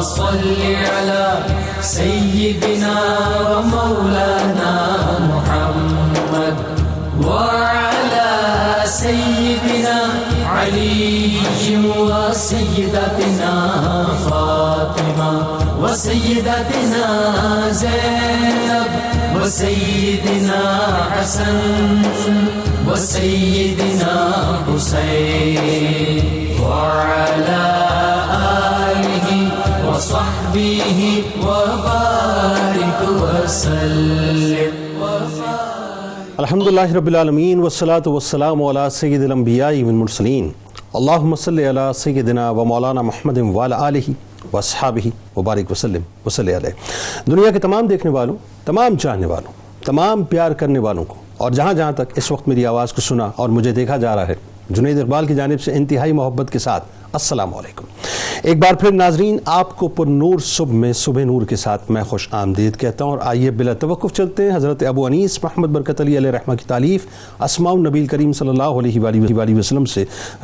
صل على سيدنا ومولانا محمد وعلى سيدنا علي وسيدتنا فاطمة وسيدتنا زينب وسيدنا حسن وسيدنا حسين وعلى آله وصحبه وبارك وسلم. الحمدللہ رب العالمین والصلاة والسلام علی سید الانبیاء والمرسلین. اللہم صلی علی سیدنا و مولانا محمد وعلی آلہ واصحابہ وبارک وسلم وصلی علیہ. دنیا کے تمام دیکھنے والوں، تمام چاہنے والوں، تمام پیار کرنے والوں کو، اور جہاں جہاں تک اس وقت میری آواز کو سنا اور مجھے دیکھا جا رہا ہے، جنید اقبال کی جانب سے انتہائی محبت کے ساتھ السلام علیکم. ایک بار پھر ناظرین، آپ کو پر نور صبح میں صبح نور کے ساتھ میں خوش آمدید کہتا ہوں، اور آئیے بلا توقف چلتے ہیں حضرت ابو انیس محمد برکت علی علیہ رحمہ کی تالیف اسماء النبی کریم صلی اللہ علیہ وآلہ وسلم سے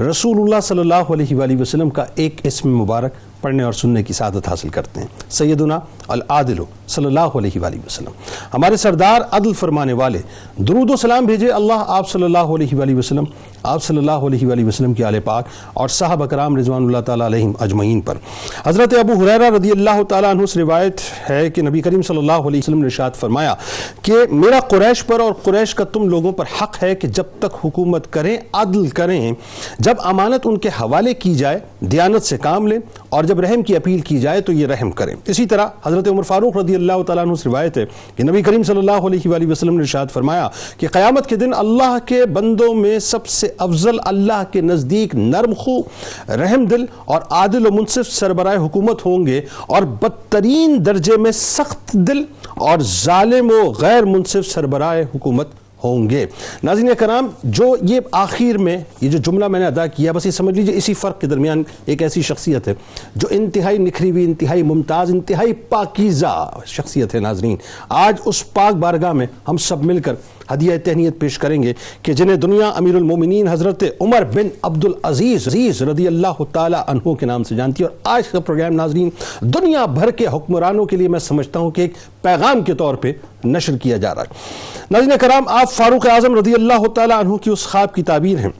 رسول اللہ صلی اللہ علیہ وآلہ وسلم کا ایک اسم مبارک پڑھنے اور سننے کی سعادت حاصل کرتے ہیں. سیدنا العادل صلی اللہ علیہ وآلہ وسلم، ہمارے سردار عدل فرمانے والے، درود و سلام بھیجے اللہ آپ صلی اللہ علیہ وآلہ وسلم، آپ صلی اللہ علیہ وآلہ وسلم کی آل پاک اور صحابہ کرام رضوان اللہ تعالیٰ علیہم اجمعین پر. حضرت ابو ہریرہ رضی اللہ تعالیٰ عنہ سے روایت ہے کہ نبی کریم صلی اللہ علیہ وسلم نے ارشاد فرمایا کہ میرا قریش پر اور قریش کا تم لوگوں پر حق ہے کہ جب تک حکومت کریں عدل کریں، جب امانت ان کے حوالے کی جائے دیانت سے کام لیں، اور جب رحم کی اپیل کی جائے تو یہ رحم کریں. اسی طرح حضرت عمر فاروق رضی اللہ تعالیٰ عنہ سے روایت ہے کہ نبی کریم صلی اللہ علیہ وآلہ وسلم نے ارشاد فرمایا کہ قیامت کے دن اللہ کے بندوں میں سب سے افضل اللہ کے نزدیک نرم خو، رحم دل اور عادل و منصف سربراہ حکومت ہوں گے، اور بدترین درجے میں سخت دل اور ظالم و غیر منصف سربراہ حکومت ہوں گے. ناظرین کرام، جو یہ آخر میں یہ جو جملہ میں نے ادا کیا، بس یہ سمجھ لیجئے اسی فرق کے درمیان ایک ایسی شخصیت ہے جو انتہائی نکھری ہوئی، انتہائی ممتاز، انتہائی پاکیزہ شخصیت ہے. ناظرین، آج اس پاک بارگاہ میں ہم سب مل کر ہدیہ تہنیت پیش کریں گے کہ جنہیں دنیا امیر المومنین حضرت عمر بن عبدالعزیز رضی اللہ تعالی عنہ کے نام سے جانتی ہے. اور آج کا پروگرام ناظرین دنیا بھر کے حکمرانوں کے لیے میں سمجھتا ہوں کہ ایک پیغام کے طور پہ نشر کیا جا رہا ہے. ناظرین کرام، آپ فاروق اعظم رضی اللہ تعالی عنہ کی اس خواب کی تعبیر ہیں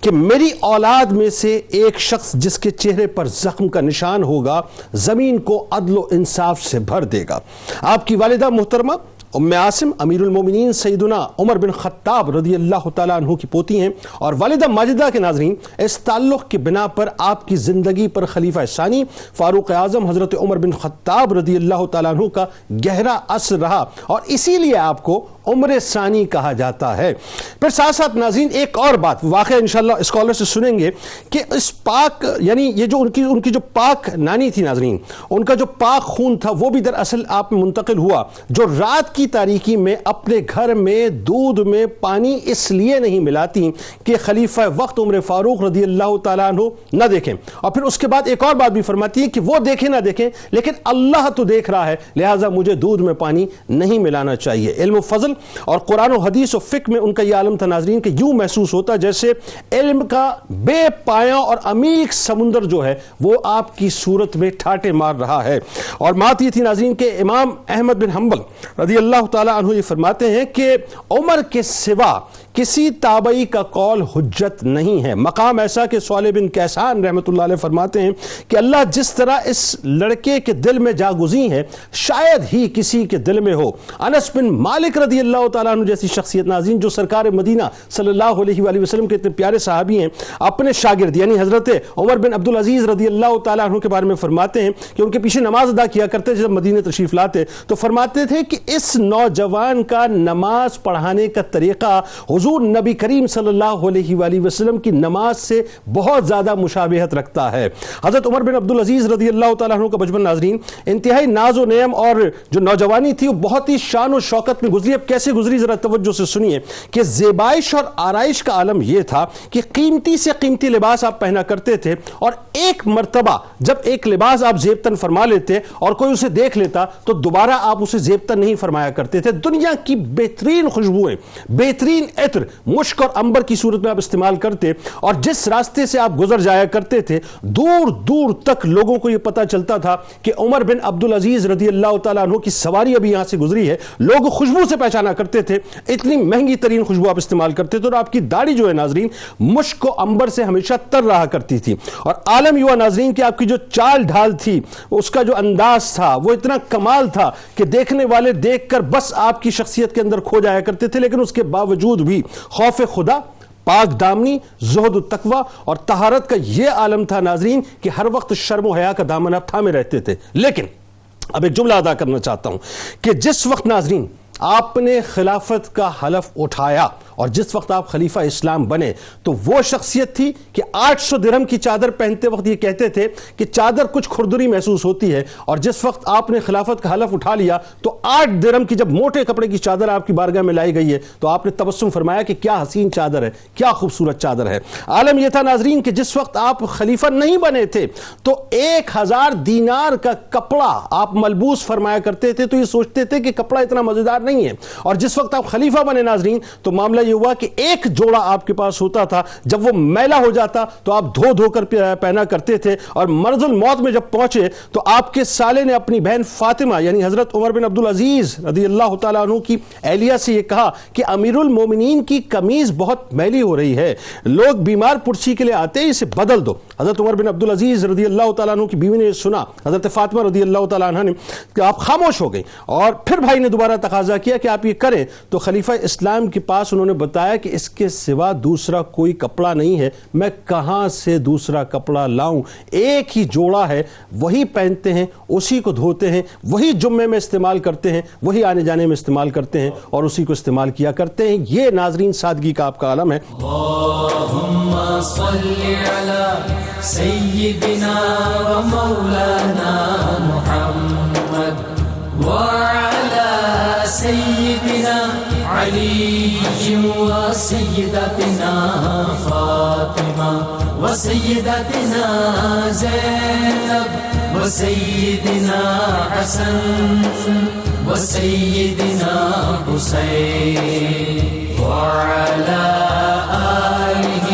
کہ میری اولاد میں سے ایک شخص جس کے چہرے پر زخم کا نشان ہوگا زمین کو عدل و انصاف سے بھر دے گا. آپ کی والدہ محترمہ ام عاصم امیر المومنین سیدنا عمر بن خطاب رضی اللہ تعالیٰ عنہ کی پوتی ہیں، اور والدہ ماجدہ کے ناظرین اس تعلق کی بنا پر آپ کی زندگی پر خلیفہ ثانی فاروق اعظم حضرت عمر بن خطاب رضی اللہ تعالیٰ عنہ کا گہرا اثر رہا، اور اسی لیے آپ کو عمر ثانی کہا جاتا ہے. پھر ساتھ ساتھ ناظرین ایک اور بات واقعہ انشاءاللہ اسکالر سے سنیں گے کہ اس پاک یعنی یہ جو ان کی جو پاک نانی تھی ناظرین، ان کا جو پاک خون تھا وہ بھی دراصل آپ میں منتقل ہوا، جو رات کی تاریکی میں اپنے گھر میں دودھ میں پانی اس لیے نہیں ملاتی کہ خلیفہ وقت عمر فاروق رضی اللہ تعالیٰ عنہ نہ دیکھیں. اور پھر اس کے بعد ایک اور بات بھی فرماتی ہے کہ وہ دیکھیں نہ دیکھیں لیکن اللہ تو دیکھ رہا ہے، لہٰذا مجھے دودھ میں پانی نہیں ملانا چاہیے. علم و فضل اور قرآن و حدیث و فقہ میں ان کا یہ عالم تھا ناظرین کہ یوں محسوس ہوتا جیسے علم کا بے پایاں اور عمیق سمندر جو ہے وہ آپ کی صورت میں ٹھاٹے مار رہا ہے. اور بات یہ تھی ناظرین کہ امام احمد بن حنبل رضی اللہ تعالیٰ عنہ یہ فرماتے ہیں کہ عمر کے سوا کسی تابعی کا قول حجت نہیں ہے. مقام ایسا کہ صالح بن کیسان رحمۃ اللہ علیہ فرماتے ہیں کہ اللہ جس طرح اس لڑکے کے دل میں جاگزیں ہے شاید ہی کسی کے دل میں ہو. انس بن مالک رضی اللہ تعالیٰ عنہ جیسی شخصیت ناظرین جو سرکار مدینہ صلی اللہ علیہ وآلہ وسلم کے اتنے پیارے صحابی ہیں، اپنے شاگرد یعنی حضرت عمر بن عبدالعزیز رضی اللہ تعالیٰ عنہ کے بارے میں فرماتے ہیں کہ ان کے پیچھے نماز ادا کیا کرتے جب مدینہ تشریف لاتے تو فرماتے تھے کہ اس نوجوان کا نماز پڑھانے کا طریقہ حضور نبی کریم صلی اللہ علیہ وآلہ وسلم کی نماز سے بہت زیادہ مشابہت رکھتا ہے. حضرت عمر بن عبدالعزیز رضی اللہ تعالیٰ عنہ کا بچپن ناظرین انتہائی ناز و نعم اور جو نوجوانی تھی وہ بہت ہی شان و شوکت میں گزری. کیسے گزری ذرا توجہ سے سنیے کہ زیبائش اور آرائش کا عالم یہ تھا کہ قیمتی سے قیمتی لباس آپ پہنا کرتے تھے، اور ایک مرتبہ جب ایک لباس آپ زیبتن فرما لیتے اور کوئی اسے دیکھ لیتا تو دوبارہ آپ اسے زیبتن نہیں فرمایا کرتے تھے۔ دنیا کی بہترین خوشبوئیں، بہترین عطر مشک اور عنبر کی صورت میں آپ استعمال کرتے، اور جس راستے سے آپ گزر جایا کرتے تھے دور دور تک لوگوں کو یہ پتہ چلتا تھا کہ عمر بن عبدالعزیز رضی اللہ تعالیٰ عنہ کی سواری ابھی یہاں سے گزری ہے۔ لوگ خوشبو سے پہچانا کرتے تھے، اتنی مہنگی ترین خوشبو آپ استعمال کرتے تھے، اور آپ کی داڑھی جو ہے ناظرین مشک و عنبر سے ہمیشہ تر رہا کرتی تھی، اور عالم یہ ہوا ناظرین کہ آپ کی جو چال ڈھال تھی، اس کا جو انداز تھا وہ اتنا کمال تھا کہ دیکھنے والے دیکھ کر بس آپ کی شخصیت کے اندر کھو جایا کرتے تھے۔ لیکن اس کے باوجود بھی خوف خدا، پاک دامنی، زہد و تقوی اور طہارت کا یہ عالم تھا ناظرین کہ ہر وقت شرم و حیا کا دامن آپ تھامے رہتے تھے۔ لیکن اب ایک جملہ ادا کرنا چاہتا ہوں کہ جس وقت ناظرین آپ نے خلافت کا حلف اٹھایا اور جس وقت آپ خلیفہ اسلام بنے تو وہ شخصیت تھی کہ 800 درہم کی چادر پہنتے وقت یہ کہتے تھے کہ چادر کچھ کھردری محسوس ہوتی ہے، اور جس وقت آپ نے خلافت کا حلف اٹھا لیا تو 8 درہم کی جب موٹے کپڑے کی چادر آپ کی بارگاہ میں لائی گئی ہے تو آپ نے تبسم فرمایا کہ کیا حسین چادر ہے، کیا خوبصورت چادر ہے۔ عالم یہ تھا ناظرین کہ جس وقت آپ خلیفہ نہیں بنے تھے تو 1000 دینار کا کپڑا آپ ملبوس فرمایا کرتے تھے تو یہ سوچتے تھے کہ کپڑا اتنا مزیدار نہیں ہے، اور جس وقت آپ خلیفہ بنے ناظرین تو معاملہ یہ ہوا کہ ایک جوڑا آپ کے پاس ہوتا تھا، جب وہ میلا ہو جاتا تو آپ دھو دھو کر پہنا کرتے تھے، اور مرض الموت میں جب پہنچے تو آپ کے سالے نے اپنی بہن فاطمہ یعنی حضرت عمر بن عبدالعزیز رضی اللہ تعالیٰ عنہ کی اہلیہ سے یہ کہا کہ امیر المومنین کی قمیض بہت میلی ہو رہی ہے، لوگ بیمار پرسی کے لیے آتے ہیں، اسے بدل دو۔ حضرت عمر بن عبدالعزیز رضی اللہ تعالیٰ عنہ کی بیوی نے سنا، حضرت فاطمہ رضی اللہ تعالیٰ عنہ نے، کہ آپ خاموش ہو گئیں، اور پھر بھائی نے دوبارہ تقاضا کیا کہ آپ یہ کریں، تو خلیفہ اسلام کے پاس انہوں نے بتایا کہ اس کے سوا دوسرا کوئی کپڑا نہیں ہے، میں کہاں سے دوسرا کپڑا لاؤں، ایک ہی جوڑا ہے، وہی پہنتے ہیں، اسی کو دھوتے ہیں، وہی جمعے میں استعمال کرتے ہیں، وہی آنے جانے میں استعمال کرتے ہیں، اور اسی کو استعمال کیا کرتے ہیں۔ یہ ناظرین سادگی کا آپ کا عالم ہے۔ اللہم صلی علی سیدنا و مولانا محمد وعلی سیدنا علی و سیدتنا فاطمہ و سیدتنا زینب و سیدنا حسن و سیدنا حسین وعلی آلہ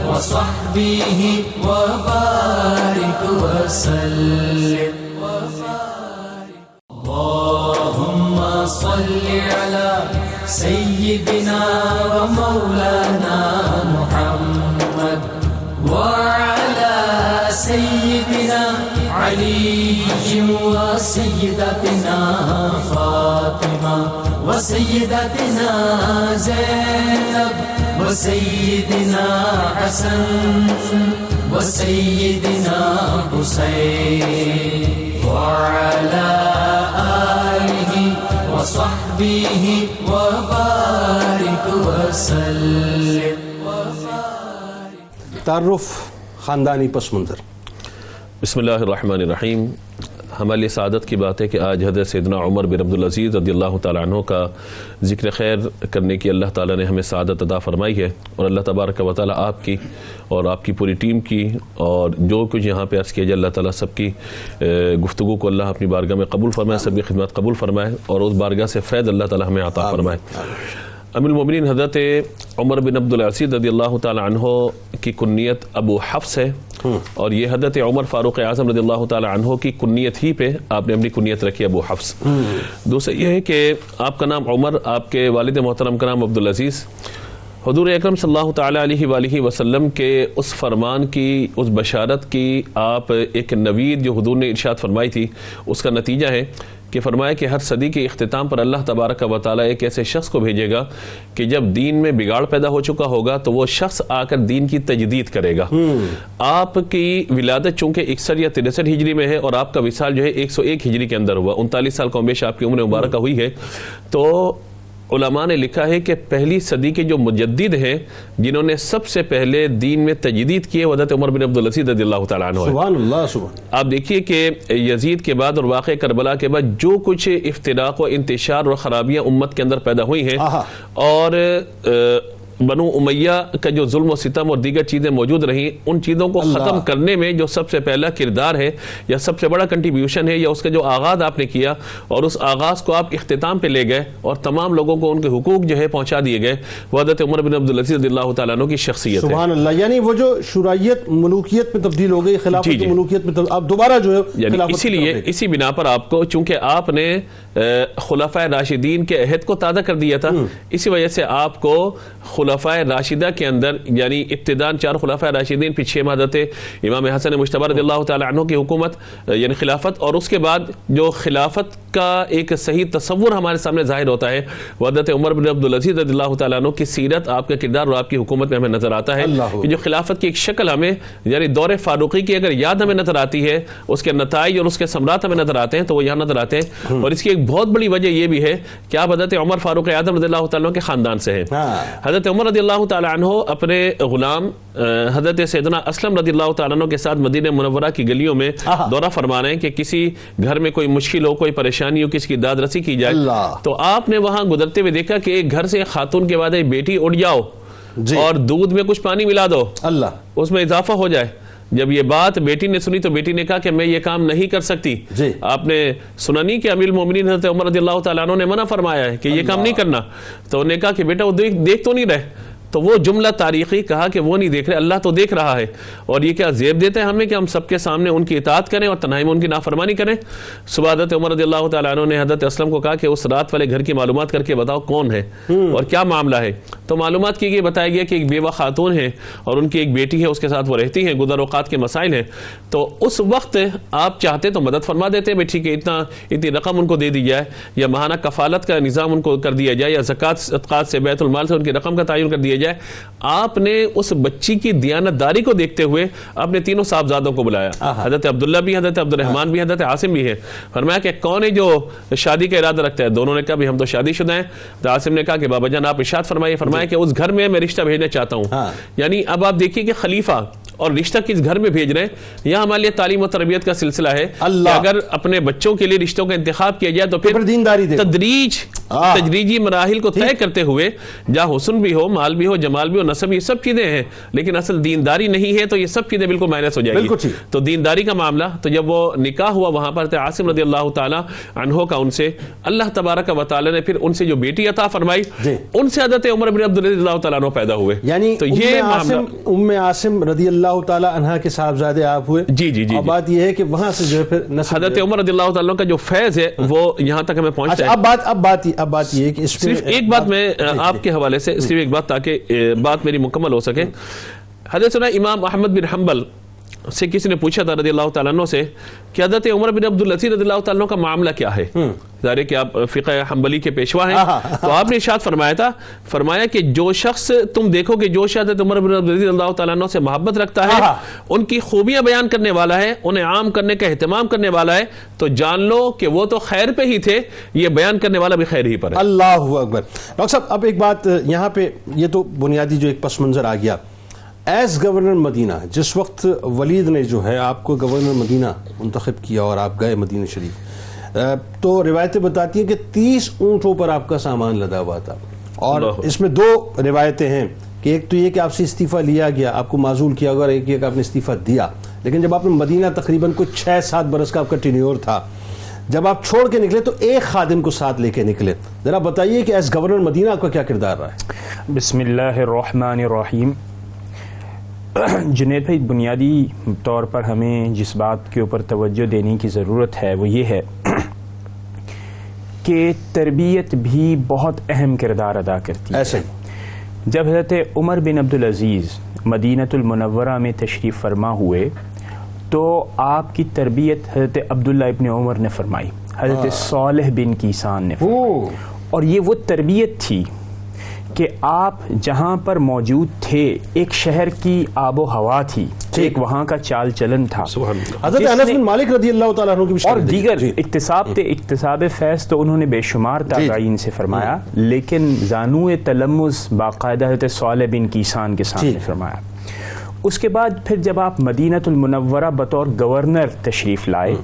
و صحبہ و بارک وسلم۔ اللہم صلی علی سیدنا و مولانا محمد وعلی سیدنا علی و سیدتنا فاطمہ و سیدتنا زینب و سیدنا حسن و سیدنا حسین وعلی آلہ و صحبہ و بارک وسلم۔ تعارف خاندانی پس منظر۔ بسم اللہ الرحمن الرحیم۔ ہمارے لیے سعادت کی بات ہے کہ آج حضرت سیدنا عمر بن عبدالعزیز رضی اللہ تعالیٰ عنہ کا ذکر خیر کرنے کی اللہ تعالیٰ نے ہمیں سعادت عطا فرمائی ہے، اور اللہ تبارک و تعالیٰ آپ کی اور آپ کی پوری ٹیم کی اور جو کچھ یہاں پہ عرض کیا جائے اللہ تعالیٰ سب کی گفتگو کو اللہ اپنی بارگاہ میں قبول فرمائے، سب کی خدمات قبول فرمائے، اور اس بارگاہ سے فیض اللہ تعالیٰ ہمیں عطا فرمائے۔ امیر المومنین حضرت عمر بن عبدالعزیز رضی اللہ تعالیٰ عنہ کی کنیت ابو حفص ہے، اور یہ حضرت عمر فاروق اعظم رضی اللہ تعالیٰ عنہ کی کنیت ہی پہ آپ نے اپنی کنیت رکھی ابو حفص۔ دوسرا یہ ہے کہ آپ کا نام عمر، آپ کے والد محترم کا نام عبدالعزیز، حضور اکرم صلی اللہ تعالیٰ علیہ وآلہ وسلم کے اس فرمان کی، اس بشارت کی آپ ایک نوید جو حضور نے ارشاد فرمائی تھی، اس کا نتیجہ ہے کہ فرمایا کہ ہر صدی کے اختتام پر اللہ تبارک و تعالیٰ ایک ایسے شخص کو بھیجے گا کہ جب دین میں بگاڑ پیدا ہو چکا ہوگا تو وہ شخص آ کر دین کی تجدید کرے گا۔ آپ کی ولادت چونکہ 61 یا 63 ہجری میں ہے، اور آپ کا وصال جو ہے 101 ہجری کے اندر ہوا، 39 سال کم بیش آپ کی عمر مبارکہ ہوئی ہے، تو علماء نے لکھا ہے کہ پہلی صدی کے جو مجدد ہیں جنہوں نے سب سے پہلے دین میں تجدید کی ہے حضرت عمر بن عبدالعزیز رضی اللہ تعالیٰ عنہ ہے. سبحان اللہ سبحان. آپ دیکھیے کہ یزید کے بعد اور واقع کربلا کے بعد جو کچھ افتراق و انتشار اور خرابیاں امت کے اندر پیدا ہوئی ہیں اور بنو امیہ کا جو ظلم و ستم اور دیگر چیزیں موجود رہیں ان چیزوں کو ختم کرنے میں جو سب سے پہلا کردار ہے یا سب سے بڑا کنٹریبیوشن ہے یا اس کا جو آغاز آپ نے کیا اور اس آغاز کو آپ اختتام پہ لے گئے اور تمام لوگوں کو ان کے حقوق جو ہے پہنچا دیے گئے وہ حضرت عمر بن عبدالعزیز رضی اللہ تعالیٰ عنہ کی شخصیت ہے. سبحان اللہ. یعنی وہ جو شرعیت ملوکیت میں تبدیل ہو گئی, خلافت ملوکیت میں اب دوبارہ جو ہے یعنی اسی لیے اسی بنا پر آپ کو چونکہ آپ نے خلفائے راشدین کے عہد کو تازہ کر دیا تھا, اسی وجہ سے آپ کو خلفائے راشدہ کے اندر یعنی ابتداءً 4 خلفائے راشدین پھر 6 حضرت امام حسن مجتبی رضی اللہ تعالی عنہ کی حکومت یعنی خلافت, اور اس کے بعد جو خلافت کا ایک صحیح تصور ہمارے سامنے ظاہر ہوتا ہے وہ حضرت عمر بن عبدالعزیز رضی اللہ تعالی عنہ کی سیرت, آپ کا کردار اور آپ کی حکومت میں ہمیں نظر آتا ہے کہ جو خلافت کی ایک شکل ہمیں یعنی دور فاروقی کی اگر یاد ہمیں نظر آتی ہے, اس کے نتائج اور اس کے ثمرات ہمیں نظر آتے ہیں تو وہ یہاں نظر آتے ہیں. اور اس کی ایک بہت بڑی وجہ یہ بھی ہے کہ آپ حضرت عمر فاروق اعظم رضی اللہ تعالیٰ عنہ کے خاندان سے ہیں. حضرت عمر رضی اللہ تعالیٰ عنہ اپنے غلام حضرت سیدنا اسلم رضی اللہ تعالیٰ عنہ کے ساتھ مدینہ منورہ کی گلیوں میں دورہ فرما رہے ہیں کہ کسی گھر میں کوئی مشکل ہو, کوئی پریشانی ہو, کسی کی داد رسی کی جائے. تو آپ نے وہاں گزرتے ہوئے دیکھا کہ ایک گھر سے خاتون کے بعد ایک بیٹی اٹھ جاؤ اور دودھ میں کچھ پانی ملا دو, اس میں اضافہ ہو جائے. جب یہ بات بیٹی نے سنی تو بیٹی نے کہا کہ میں یہ کام نہیں کر سکتی. آپ نے سنا نہیں کہ امیر المومنین حضرت عمر رضی اللہ تعالیٰ عنہ نے منع فرمایا ہے کہ یہ کام نہیں کرنا, تو انہوں نے کہا کہ بیٹا وہ دیکھ تو نہیں رہے. تو وہ جملہ تاریخی کہا کہ وہ نہیں دیکھ رہے, اللہ تو دیکھ رہا ہے. اور یہ کیا زیب دیتا ہے ہمیں کہ ہم سب کے سامنے ان کی اطاعت کریں اور تنہائی میں ان کی نافرمانی کریں. صبح حضرت عمر رضی اللہ تعالیٰ عنہ نے حضرت اسلم کو کہا کہ اس رات والے گھر کی معلومات کر کے بتاؤ کون ہے اور کیا معاملہ ہے. تو معلومات کی گئی, بتایا گیا کہ ایک بیوہ خاتون ہے اور ان کی ایک بیٹی ہے, اس کے ساتھ وہ رہتی ہیں, گزر اوقات کے مسائل ہیں. تو اس وقت آپ چاہتے تو مدد فرما دیتے ہیں, ٹھیک ہے اتنی رقم ان کو دے دی جائے یا ماہانہ کفالت کا نظام ان کو کر دیا جائے یا زکوٰۃ صدقات سے بیت المال سے ان کی رقم کا تعین کر دیا جائے. آپ نے اس بچی کی دیانت داری کو دیکھتے ہوئے اپنے تینوں صاحبزادوں کو بلایا, حضرت عبداللہ بھی, حضرت عبد الرحمن بھی, حضرت عاصم بھی ہے. فرمایا کہ کون ہے جو شادی کا ارادہ رکھتا ہے؟ دونوں نے کہا بھی ہم تو شادی شدہ ہیں. تو عاصم نے کہا کہ بابا جان آپ ارشاد فرمائیے. فرمایا کہ اس گھر میں رشتہ بھیجنا چاہتا ہوں. یعنی اب آپ دیکھیے کہ خلیفہ اور رشتہ کس گھر میں بھیج رہے ہیں. یہاں ہمارے لیے تعلیم و تربیت کا سلسلہ ہے کہ اگر اپنے بچوں کے لیے رشتوں کا انتخاب کیا جائے تو پھر تدریجی مراحل کو طے کرتے ہوئے, جہاں حسن بھی ہو, مال بھی ہو, جمال بھی ہو, نسب, یہ سب چیزیں ہیں, لیکن اصل دینداری نہیں ہے تو یہ سب چیزیں بالکل مائنس ہو جائیں گی. تو دینداری کا معاملہ, تو جب وہ نکاح ہوا وہاں پر عاصم رضی اللہ تعالی عنہ کا ان سے, اللہ تبارک و تعالی نے پھر ان سے جو بیٹی عطا فرمائی, ان سے حضرت عمر بن عبدالعزیز رضی اللہ تعالی عنہ پیدا ہوئے. یعنی تو یہ ام عاصم رضی اللہ تعالی عنہ کے صاحبزادے آپ ہوئے. جی. اور بات یہ ہے کہ وہاں سے جو ہے پھر حضرت عمر رضی اللہ تعالی عنہ کا جو فیض ہے وہ یہاں تک ہمیں پہنچتا ہے. اب بات یہ ہے کہ صرف ایک بات میں آپ کے حوالے سے, صرف ایک بات تاکہ بات میری مکمل ہو سکے. حضرت امام احمد بن حنبل سے کسی نے پوچھا تھا رضی اللہ تعالیٰ عنہ سے کہ حضرت عمر بن عبدالعزیز رضی اللہ تعالیٰ عنہ کا معاملہ کیا ہے. ظاہر ہے کہ آپ فقہ حنبلی کے پیشوا ہیں, تو آپ نے ارشاد فرمایا تھا, فرمایا کہ جو شخص تم دیکھو کہ جو شخص حضرت عمر بن عبدالعزیز رضی اللہ تعالیٰ عنہ سے محبت رکھتا ہے, ان کی خوبیاں بیان کرنے والا ہے, انہیں عام کرنے کا اہتمام کرنے والا ہے, تو جان لو کہ وہ تو خیر پہ ہی تھے, یہ بیان کرنے والا بھی خیر ہی پر ہے. اللہ اکبر. ڈاکٹر صاحب اب ایک بات یہاں پہ, یہ تو بنیادی جو ایک پس منظر آ گیا. ایز گورنر مدینہ, جس وقت ولید نے جو ہے آپ کو گورنر مدینہ منتخب کیا اور آپ گئے مدینہ شریف, تو روایتیں بتاتی ہیں کہ 30 اونٹوں پر آپ کا سامان لدا ہوا تھا. اور اس میں 2 روایتیں ہیں کہ ایک تو یہ کہ آپ سے استعفیٰ لیا گیا, آپ کو معزول کیا گیا, اور ایک یہ کہ آپ نے استعفیٰ دیا. لیکن جب آپ نے مدینہ تقریباً کوئی 6-7 برس کا آپ کا ٹینیور تھا, جب آپ چھوڑ کے نکلے تو ایک خادم کو ساتھ لے کے نکلے. ذرا بتائیے کہ ایز گورنر مدینہ آپ کا کیا کردار رہا ہے؟ بسم اللہ الرحمن الرحیم. جنید بھائی, بنیادی طور پر ہمیں جس بات کے اوپر توجہ دینے کی ضرورت ہے وہ یہ ہے کہ تربیت بھی بہت اہم کردار ادا کرتی ہے. ایسے جب حضرت عمر بن عبدالعزیز مدینۃ المنورہ میں تشریف فرما ہوئے تو آپ کی تربیت حضرت عبداللہ ابن عمر نے فرمائی, حضرت صالح بن کیسان نے فرمائی. اور یہ وہ تربیت تھی کہ آپ جہاں پر موجود تھے ایک شہر کی آب و ہوا تھی، ایک وہاں کا چال چلن تھا. حضرت انس بن مالک رضی اللہ تعالیٰ عنہ کی بھی اور دیگر اکتساب فیض تو انہوں نے بے شمار تابعین سے فرمایا، لیکن زانو تلمذ باقاعدہ حضرت صالح بن کیسان کے سامنے فرمایا. اس کے بعد پھر جب آپ مدینۃ المنورہ بطور گورنر تشریف لائے،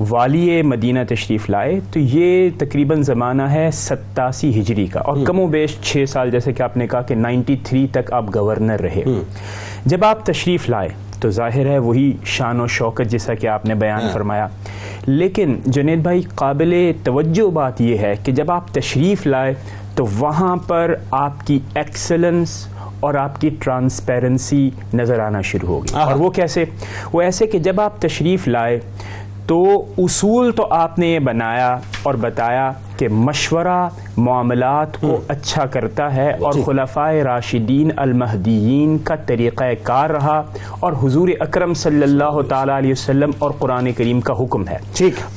والی مدینہ تشریف لائے، تو یہ تقریباً زمانہ ہے 87 ہجری کا، اور کم و بیش 6 سال جیسے کہ آپ نے کہا کہ 93 تک آپ گورنر رہے. جب آپ تشریف لائے تو ظاہر ہے وہی شان و شوکت جیسا کہ آپ نے بیان فرمایا، لیکن جنید بھائی قابل توجہ بات یہ ہے کہ جب آپ تشریف لائے تو وہاں پر آپ کی ایکسلنس اور آپ کی ٹرانسپیرنسی نظر آنا شروع ہوگی. اور وہ کیسے؟ وہ ایسے کہ جب آپ تشریف لائے تو اصول تو آپ نے یہ بنایا اور بتایا کہ مشورہ معاملات کو اچھا کرتا ہے، اور خلفائے راشدین المہدیین کا طریقہ کار رہا، اور حضور اکرم صلی اللہ تعالیٰ علیہ وسلم اور قرآن کریم کا حکم ہے.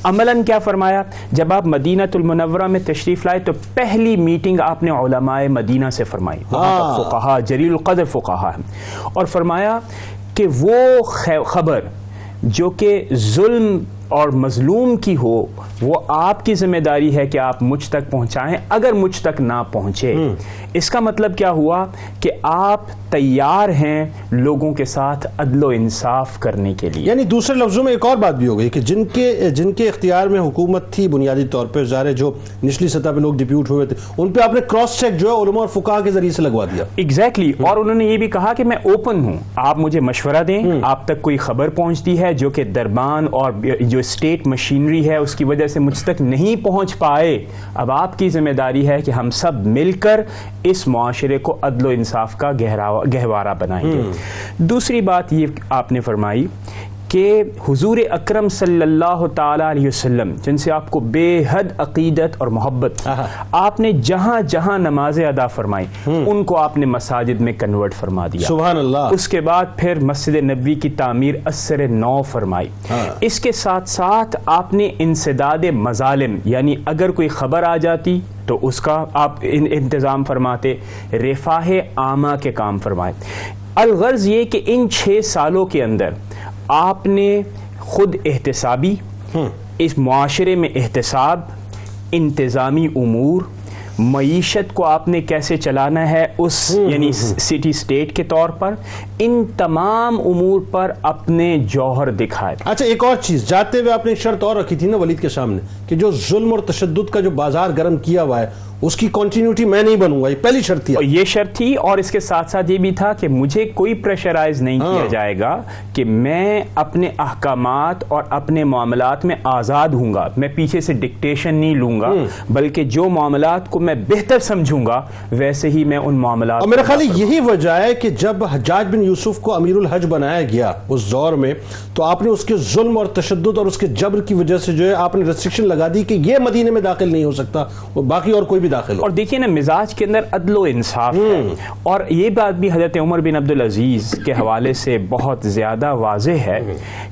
عملاً کیا فرمایا؟ جب آپ مدینۃ المنورہ میں تشریف لائے تو پہلی میٹنگ آپ نے علماء مدینہ سے فرمائی، وہاں پر فقہا جلیل القدر فقہا ہیں، اور فرمایا کہ وہ خبر جو کہ ظلم اور مظلوم کی ہو وہ آپ کی ذمہ داری ہے کہ آپ مجھ تک پہنچائیں. اگر مجھ تک نہ پہنچے اس کا مطلب کیا ہوا کہ آپ تیار ہیں لوگوں کے ساتھ عدل و انصاف کرنے کے لیے. یعنی دوسرے لفظوں میں ایک اور بات بھی ہو گئی کہ جن کے اختیار میں حکومت تھی بنیادی طور پہ، ظاہر ہے جو نچلی سطح پہ لوگ ڈپیوٹ ہوئے تھے ان پہ آپ نے کراس چیک جو ہے علماء اور فقہاء کے ذریعے سے لگوا دیا. ایگزیکٹلی. اور انہوں نے یہ بھی کہا کہ میں اوپن ہوں، آپ مجھے مشورہ دیں. آپ تک کوئی خبر پہنچتی ہے جو کہ دربان اور جو اسٹیٹ مشینری ہے اس کی وجہ سے مجھ تک نہیں پہنچ پائے، اب آپ کی ذمہ داری ہے کہ ہم سب مل کر اس معاشرے کو عدل و انصاف کا گہوارہ بنائیں گے. دوسری بات یہ آپ نے فرمائی کہ حضور اکرم صلی اللہ تعالی علیہ وسلم جن سے آپ کو بے حد عقیدت اور محبت، آپ نے جہاں جہاں نمازیں ادا فرمائی ان کو آپ نے مساجد میں کنورٹ فرما دیا. سبحان اللہ. اس کے بعد پھر مسجد نبوی کی تعمیر اثر نو فرمائی. اس کے ساتھ ساتھ آپ نے انسداد مظالم، یعنی اگر کوئی خبر آ جاتی تو اس کا آپ انتظام فرماتے، رفاہ عامہ کے کام فرمائے. الغرض یہ کہ ان 6 سالوں کے اندر آپ نے خود احتسابی، اس معاشرے میں احتساب، انتظامی امور، معیشت کو آپ نے کیسے چلانا ہے اس یعنی سٹی اسٹیٹ کے طور پر، ان تمام امور پر اپنے جوہر دکھائے. اچھا ایک اور چیز، جاتے ہوئے آپ نے ایک شرط اور رکھی تھی نا ولید کے سامنے کہ جو ظلم اور تشدد کا جو بازار گرم کیا ہوا ہے اس کی کنٹینیوٹی میں نہیں بنوں گا، یہ پہلی شرط تھی. یہ شرط تھی، اور اس کے ساتھ ساتھ یہ بھی تھا کہ مجھے کوئی پریشرائز نہیں کیا جائے گا کہ میں اپنے احکامات اور اپنے معاملات میں آزاد ہوں گا، میں پیچھے سے ڈکٹیشن نہیں لوں گا، بلکہ جو معاملات کو میں بہتر سمجھوں گا ویسے ہی میں ان معاملات. اور میرا خیال یہی وجہ ہے کہ جب حجاج بن یوسف کو امیر الحج بنایا گیا اس دور میں تو آپ نے اس کے ظلم اور تشدد اور اس کے جبر کی وجہ سے جو ہے آپ نے ریسٹرکشن لگا دی کہ یہ مدینے میں داخل نہیں ہو سکتا، باقی اور کوئی بھی داخل ہو. اور دیکھیے نا مزاج کے اندر عدل و انصاف ہے، اور یہ بات بھی حضرت عمر بن عبدالعزیز کے حوالے سے بہت زیادہ واضح ہے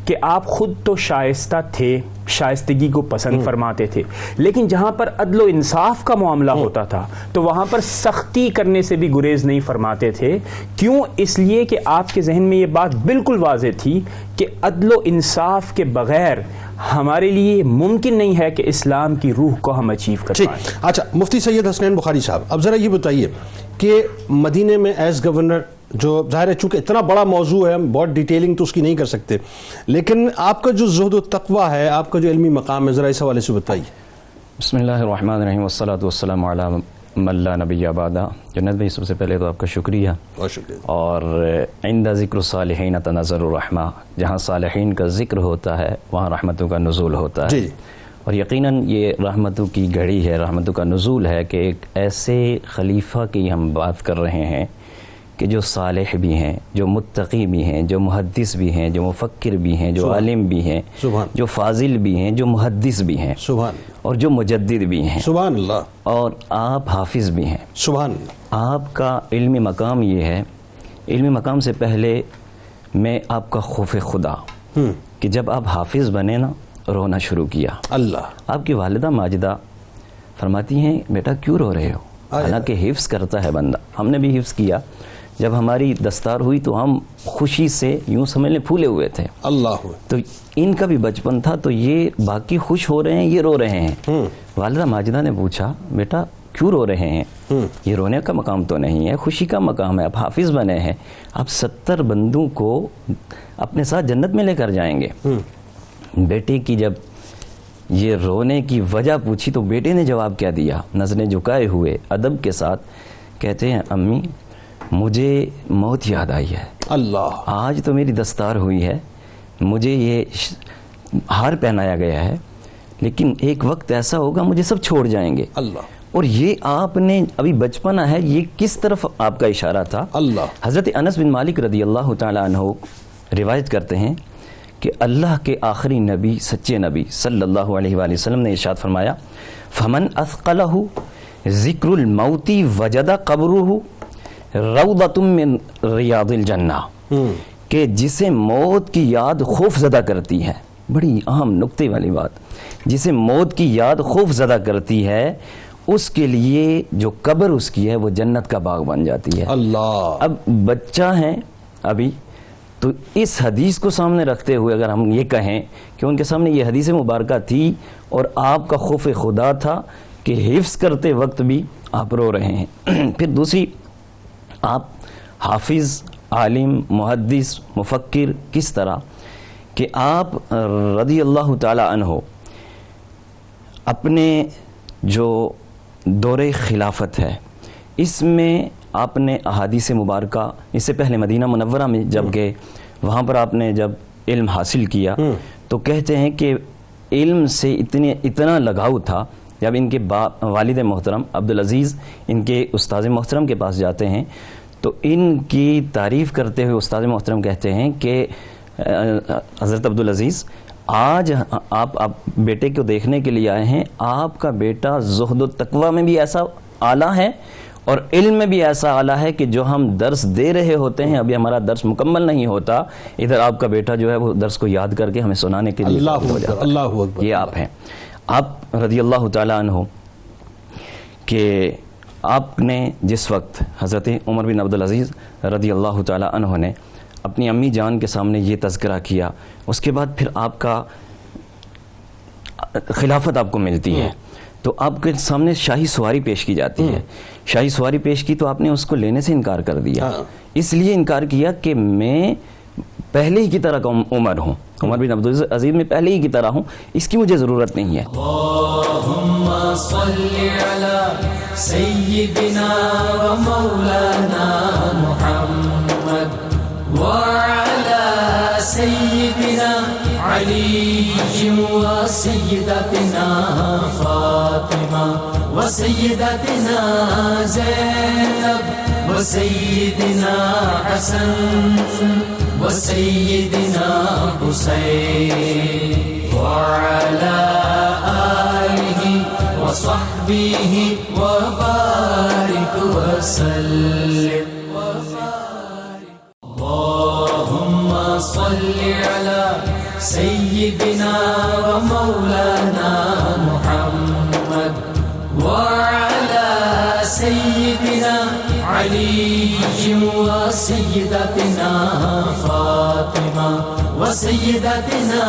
کہ آپ خود تو شائستہ تھے، شائستگی کو پسند فرماتے تھے، لیکن جہاں پر عدل و انصاف کا معاملہ ہوتا تھا تو وہاں پر سختی کرنے سے بھی گریز نہیں فرماتے تھے. کیوں؟ اس لیے کہ آپ کے ذہن میں یہ بات بالکل واضح تھی کہ عدل و انصاف کے بغیر ہمارے لیے ممکن نہیں ہے کہ اسلام کی روح کو ہم اچیو کر پائیں. اچھا مفتی سید حسنین بخاری صاحب، اب ذرا یہ بتائیے کہ مدینے میں ایز گورنر، جو ظاہر ہے چونکہ اتنا بڑا موضوع ہے ہم بہت ڈیٹیلنگ تو اس کی نہیں کر سکتے، لیکن آپ کا جو زہد و تقویٰ ہے، آپ کا جو علمی مقام ہے، ذرا اس حوالے سے بتائیے. بسم اللہ الرحمن الرحیم والصلاۃ والسلام علی من لا نبی بعدہ. جنید بھائی سب سے پہلے تو آپ کا شکریہ، اور عند ذکر الصالحین تنزل الرحمہ، جہاں صالحین کا ذکر ہوتا ہے وہاں رحمتوں کا نزول ہوتا ہے. اور یقیناً یہ رحمتوں کی گھڑی ہے، رحمتوں کا نزول ہے کہ ایک ایسے خلیفہ کی ہم بات کر رہے ہیں کہ جو صالح بھی ہیں، جو متقی بھی ہیں، جو محدث بھی ہیں، جو مفکر بھی ہیں، جو عالم بھی ہیں، جو فاضل بھی ہیں، جو محدث بھی ہیں، اور جو مجدد بھی ہیں. سبحان اللہ. اور آپ حافظ بھی ہیں. سبحان اللہ. آپ کا علمی مقام یہ ہے، علمی مقام سے پہلے میں آپ کا خوف خدا کہ جب آپ حافظ بنے نا رونا شروع کیا. اللہ. آپ کی والدہ ماجدہ فرماتی ہیں بیٹا کیوں رو رہے ہو؟ حالانکہ حفظ کرتا ہے بندہ. ہم نے بھی حفظ کیا. جب ہماری دستار ہوئی تو ہم خوشی سے یوں سمجھ لیں پھولے ہوئے تھے. اللہ. تو ان کا بھی بچپن تھا تو یہ باقی خوش ہو رہے ہیں, یہ رو رہے ہیں. والدہ ماجدہ نے پوچھا بیٹا کیوں رو رہے ہیں؟ یہ رونے کا مقام تو نہیں ہے, خوشی کا مقام ہے. آپ حافظ بنے ہیں, آپ 70 بندوں کو اپنے ساتھ جنت میں لے کر جائیں گے. بیٹے کی جب یہ رونے کی وجہ پوچھی تو بیٹے نے جواب کیا دیا, نظریں جھکائے ہوئے ادب کے ساتھ کہتے ہیں امی مجھے موت یاد آئی ہے. اللہ. آج تو میری دستار ہوئی ہے, مجھے یہ ہار پہنایا گیا ہے, لیکن ایک وقت ایسا ہوگا مجھے سب چھوڑ جائیں گے. اللہ. اور یہ آپ نے ابھی بچپنا ہے, یہ کس طرف آپ کا اشارہ تھا؟ اللہ. حضرت انس بن مالک رضی اللہ تعالی عنہ روایت کرتے ہیں کہ اللہ کے آخری نبی سچے نبی صلی اللہ علیہ وآلہ وسلم نے ارشاد فرمایا فمن اثقلہ ذکر الموت وجد قبرہ روضۃ من ریاض الجنہ, کہ جسے موت کی یاد خوف زدہ کرتی ہے, بڑی اہم نکتے والی بات, جسے موت کی یاد خوف زدہ کرتی ہے اس کے لیے جو قبر اس کی ہے وہ جنت کا باغ بن جاتی ہے. اللہ. اب بچہ ہیں ابھی, تو اس حدیث کو سامنے رکھتے ہوئے اگر ہم یہ کہیں کہ ان کے سامنے یہ حدیث مبارکہ تھی اور آپ کا خوف خدا تھا کہ حفظ کرتے وقت بھی آپ رو رہے ہیں. پھر دوسری, آپ حافظ, عالم, محدث, مفکر کس طرح کہ آپ رضی اللہ تعالی عنہ اپنے جو دور خلافت ہے اس میں آپ نے احادیث مبارکہ, اس سے پہلے مدینہ منورہ میں جب گئے وہاں پر آپ نے جب علم حاصل کیا تو کہتے ہیں کہ علم سے اتنا لگاؤ تھا. جب ان کے والد محترم عبدالعزیز ان کے استاذ محترم کے پاس جاتے ہیں تو ان کی تعریف کرتے ہوئے استاذ محترم کہتے ہیں کہ حضرت عبدالعزیز آج آپ بیٹے کو دیکھنے کے لیے آئے ہیں, آپ کا بیٹا زہد و تقوی میں بھی ایسا اعلیٰ ہے اور علم میں بھی ایسا اعلیٰ ہے کہ جو ہم درس دے رہے ہوتے ہیں, ابھی ہمارا درس مکمل نہیں ہوتا, ادھر آپ کا بیٹا جو ہے وہ درس کو یاد کر کے ہمیں سنانے کے لیے اللہ اکبر. یہ آپ ہیں. آپ رضی اللہ تعالیٰ عنہ کہ آپ نے جس وقت حضرت عمر بن عبدالعزیز رضی اللہ تعالیٰ عنہ نے اپنی امی جان کے سامنے یہ تذکرہ کیا, اس کے بعد پھر آپ کا خلافت آپ کو ملتی ہے تو آپ کے سامنے شاہی سواری پیش کی جاتی ہے. شاہی سواری پیش کی تو آپ نے اس کو لینے سے انکار کر دیا. اس لیے انکار کیا کہ میں پہلے ہی کی طرح کا عمر ہوں, عمر بن عبدالعزیز میں پہلے ہی کی طرح ہوں, اس کی مجھے ضرورت نہیں ہے. اللہم صلی علی سیدنا و مولانا محمد وعلى سيدنا علي وسيدتنا فاطمة وسيدتنا زينب وسيدنا حسن وسيدنا حسين وعلى آله وصحبه وبارك وسلم. اللهم صل على سيدنا ومولانا محمد وعلى سيدنا علي وسيدتنا فاطمة وسيدتنا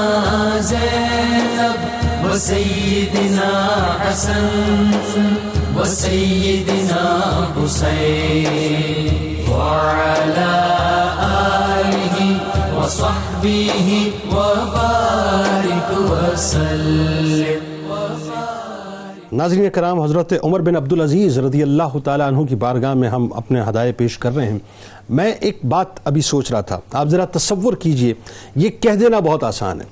زينب وسيدنا حسن وسيدنا حسين وعلى آله وصحبه وبارك وسلم. ناظرین کرام, حضرت عمر بن عبدالعزیز رضی اللہ تعالیٰ عنہ کی بارگاہ میں ہم اپنے ہدایے پیش کر رہے ہیں. میں ایک بات ابھی سوچ رہا تھا, آپ ذرا تصور کیجئے, یہ کہہ دینا بہت آسان ہے.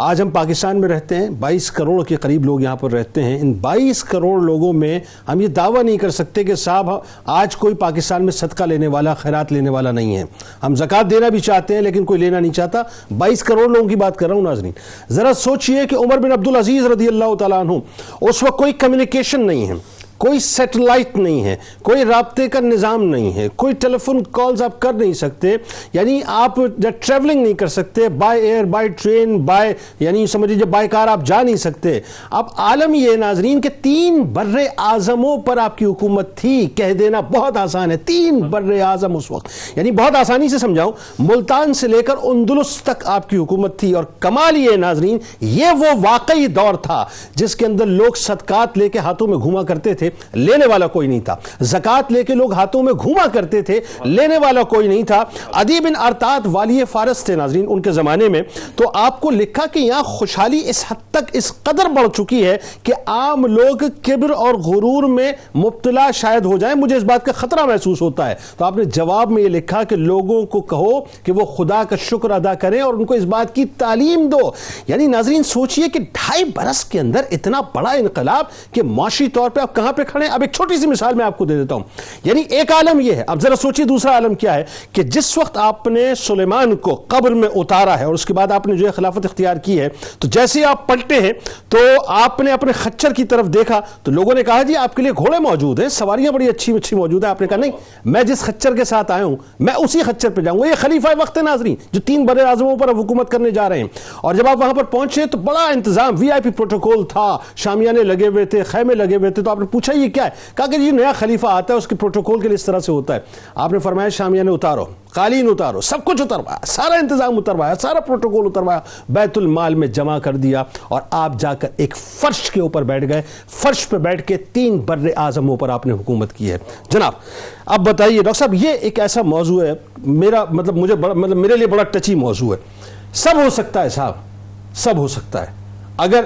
آج ہم پاکستان میں رہتے ہیں, 22 کروڑ کے قریب لوگ یہاں پر رہتے ہیں. ان 22 کروڑ لوگوں میں ہم یہ دعویٰ نہیں کر سکتے کہ صاحب آج کوئی پاکستان میں صدقہ لینے والا, خیرات لینے والا نہیں ہے. ہم زکوٰۃ دینا بھی چاہتے ہیں لیکن کوئی لینا نہیں چاہتا. 22 کروڑ لوگوں کی بات کر رہا ہوں. ناظرین ذرا سوچئے کہ عمر بن عبدالعزیز رضی اللہ تعالیٰ عنہ اس وقت کوئی کمیونیکیشن نہیں ہے, کوئی سیٹلائٹ نہیں ہے, کوئی رابطے کا نظام نہیں ہے, کوئی ٹیلی فون کالز آپ کر نہیں سکتے, یعنی آپ ٹریولنگ نہیں کر سکتے by air, by train, by یعنی سمجھ لیجیے بائی کار آپ جا نہیں سکتے. اب عالم یہ ناظرین کہ 3 بر اعظموں پر آپ کی حکومت تھی. کہہ دینا بہت آسان ہے, 3 بر اعظم اس وقت, یعنی بہت آسانی سے سمجھاؤں, ملتان سے لے کر اندلس تک آپ کی حکومت تھی. اور کمال یہ ناظرین, یہ وہ واقعی دور تھا جس کے اندر لوگ صدقات لے کے ہاتھوں میں گھوما کرتے تھے, لینے والا کوئی نہیں تھا. زکات لے کے لوگ ہاتھوں میں گھوما کرتے تھے, لینے والا کوئی نہیں تھا. عدی بن ارطاد والی فارس تھے ناظرین ان کے زمانے میں. تو آپ کو لکھا کہ یہاں خوشحالی اس حد تک اس قدر بڑھ چکی ہے کہ عام لوگ کبر اور غرور میں مبتلا شاید ہو جائیں, مجھے اس بات کا خطرہ محسوس ہوتا ہے. تو آپ نے جواب میں یہ لکھا کہ لوگوں کو کہو کہ وہ خدا کا شکر ادا کریں اور ان کو اس بات کی تعلیم دو. یعنی ناظرین سوچئے کہ 2.5 برس کے اندر اتنا بڑا انقلاب کہ معاشی طور پہ آپ کہاں پہ کھڑے ہیں. اب ایک چھوٹی سی مثال میں آپ کو دے دیتا ہوں. یعنی ایک عالم یہ ہے, اب ذرا سوچئے دوسرا عالم کیا ہے کہ جس وقت آپ نے سلیمان کو قبر میں اتارا ہے اور اس کے بعد آپ نے جو ہے خلافت اختیار کی ہے, تو جیسے آپ پلٹے ہیں تو آپ نے اپنے خچر کی طرف دیکھا تو لوگوں نے کہا جی آپ کے لیے گھوڑے موجود ہیں, سواریاں بڑی اچھی موجود ہیں. آپ نے کہا نہیں, میں جس خچر کے ساتھ آیا ہوں میں اسی خچر پہ جاؤں گا. یہ خلیفہ وقت ناظرین جو 3 بر اعظموں پر حکومت کرنے جا رہے ہیں. اور جب آپ وہاں پر پہنچے تو بڑا انتظام, VIP پروٹوکول تھا, شامیانے لگے ہوئے تھے, خیمے لگے ہوئے تھے. تو آپ نے پوچھا یہ کیا ہے, کہا کہ یہ نیا خلیفہ آتا ہے اس کے پروٹوکول کے لیے اس طرح سے ہوتا ہے. آپ نے فرمایا شامیانے اتارو, قالین اتارو, سب کچھ اتروایا, سارا انتظام اتروایا, سارا پروٹوکول اتروایا, بیت المال میں جمع کر دیا اور آپ جا کر ایک فرش کے اوپر بیٹھ گئے. فرش پہ بیٹھ کے 3 بر اعظموں پر آپ نے حکومت کی ہے. جناب اب بتائیے ڈاکٹر صاحب, یہ ایک ایسا موضوع ہے میرا میرے لیے بڑا ٹچی موضوع ہے. سب ہو سکتا ہے صاحب, سب ہو سکتا ہے اگر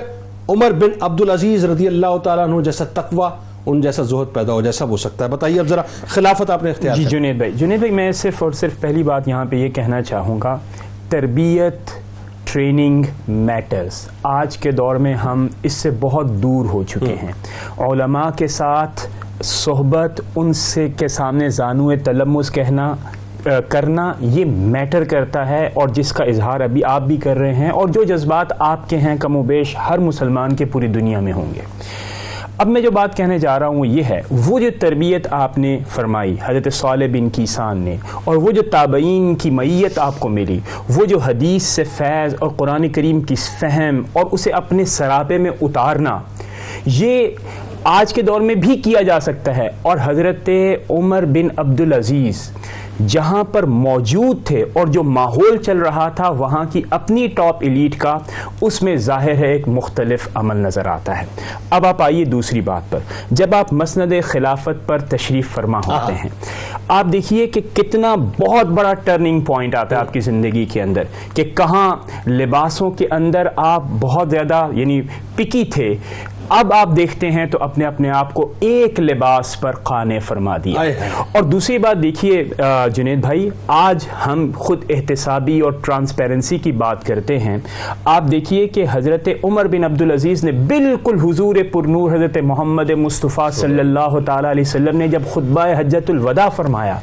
عمر بن عبدالعزیز رضی اللہ تعالیٰ عنہ جیسا تقوی, ان جیسا زہد پیدا ہو جائے, سب ہو سکتا ہے. بتائیے اب ذرا خلافت آپ نے اختیار جی جنید بھائی میں صرف اور صرف پہلی بات یہاں پہ یہ کہنا چاہوں گا, تربیت ٹریننگ میٹرز. آج کے دور میں ہم اس سے بہت دور ہو چکے ہیں. علماء کے ساتھ صحبت, ان سے کے سامنے زانو تلمس کرنا یہ میٹر کرتا ہے, اور جس کا اظہار ابھی آپ بھی کر رہے ہیں, اور جو جذبات آپ کے ہیں کم و بیش ہر مسلمان کے پوری دنیا میں ہوں گے. اب میں جو بات کہنے جا رہا ہوں وہ یہ ہے, وہ جو تربیت آپ نے فرمائی حضرت صالح بن کیسان نے, اور وہ جو تابعین کی معیت آپ کو ملی, وہ جو حدیث سے فیض اور قرآن کریم کی فہم اور اسے اپنے سراپے میں اتارنا, یہ آج کے دور میں بھی کیا جا سکتا ہے. اور حضرت عمر بن عبدالعزیز جہاں پر موجود تھے اور جو ماحول چل رہا تھا وہاں کی اپنی ٹاپ ایلیٹ کا, اس میں ظاہر ہے ایک مختلف عمل نظر آتا ہے. اب آپ آئیے دوسری بات پر, جب آپ مسند خلافت پر تشریف فرما ہوتے ہیں, آپ دیکھیے کہ کتنا بہت بڑا ٹرننگ پوائنٹ آتا ہے آپ کی زندگی کے اندر, کہ کہاں لباسوں کے اندر آپ بہت زیادہ یعنی پکی تھے, اب آپ دیکھتے ہیں تو اپنے آپ کو ایک لباس پر قانع فرما دیا. اور دوسری بات دیکھیے جنید بھائی, آج ہم خود احتسابی اور ٹرانسپیرنسی کی بات کرتے ہیں. آپ دیکھیے کہ حضرت عمر بن عبدالعزیز نے بالکل حضور پرنور حضرت محمد مصطفیٰ صلی اللہ تعالی علیہ وسلم نے جب خطبہ حجۃ الوداع فرمایا